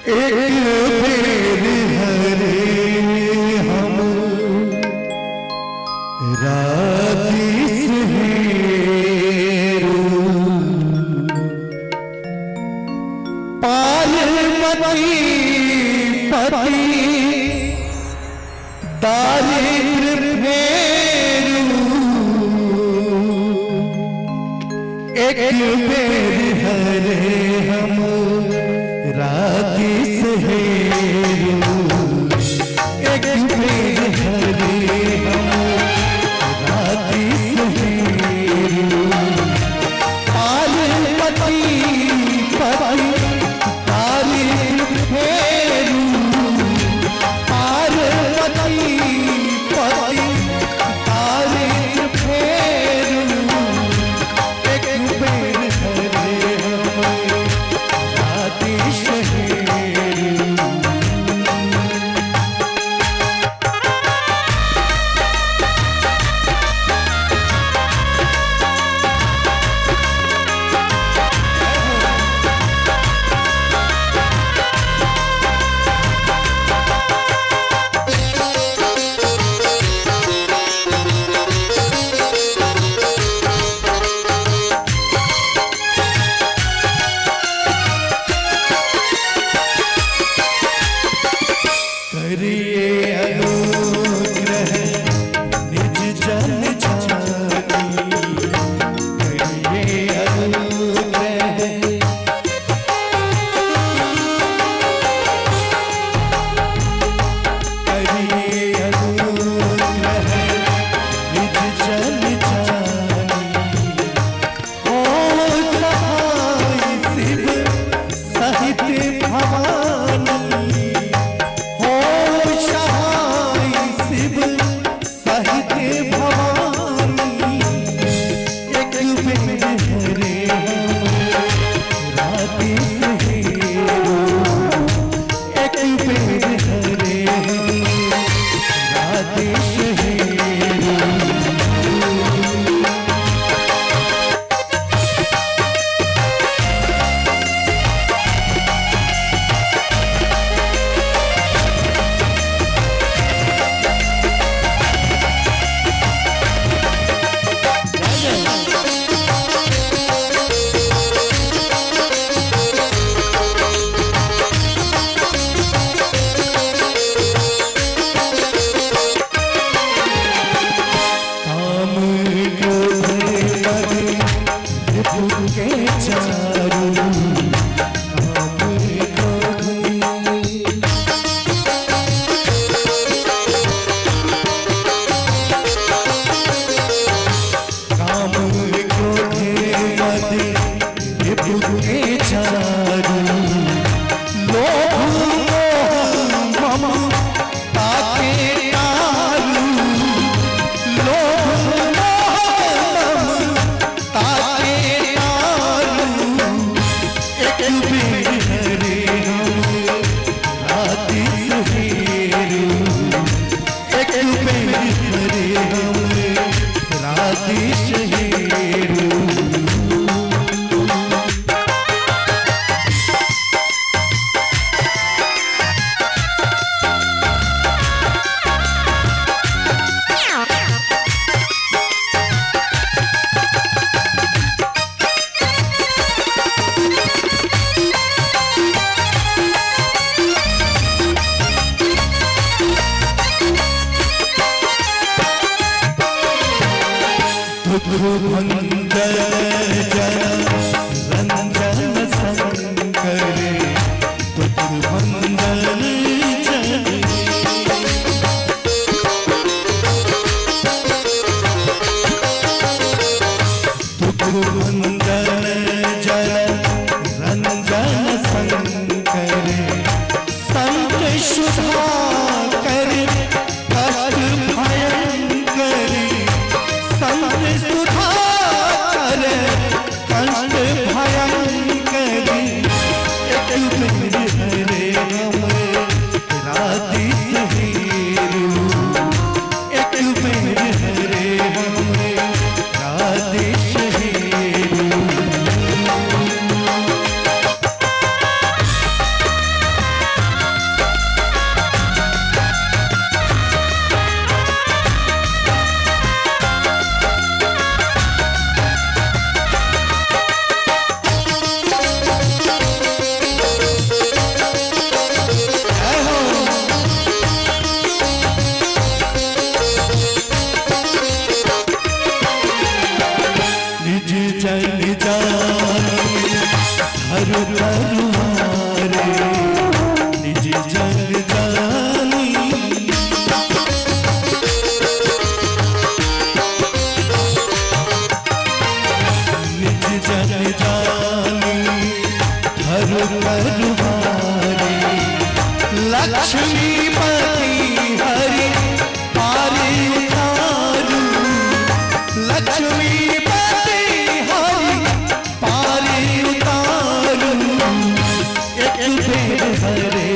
एक बेर हरे हम राधिस हेरू पार्वती पति दारिद्र फेरू एक बेर हरे हम राधिस हेरू एक बेर हरे हम राधिस हेरू पार्वती पति दारिद्र फेरू पार्वती पति दारिद्र फेरू एक बेर हरे हम राधिस हेरू। करिए अनुग्रह निज जन जानी करिए अनुग्रह करिए अनुग्रह निज जन जानी हो सहाय शिव सहित भवानी हो सहाय शिव सहित भवानी एक बेर हरे हम राधिस हेरू एक बेर हरे हम राधिस हेरू। काम क्रोध मद के चारू काम क्रोध काम क्रोध मद के चारू लोभ मोह ममता के तारू लोभ मोह ममता के तारू एक बेर हरे हम राधिस हेरू एक बेर हरे हम राधिस हेरू। दुख भंजन जन रंजन शंकर दुख भंजन जन दुख भंजन जन रंजन शंकर संत सुधाकर कष्ट भयंकर संत सुधाकर कष्ट भयंकर एक बेर हरे हम राधिस हेरू एक बेर हरे हम राधिस हेरू। दुआरे लक्ष्मीपति हरि पारे उतारू लक्ष्मीपति हरि पारे उतारू एक बेर हरे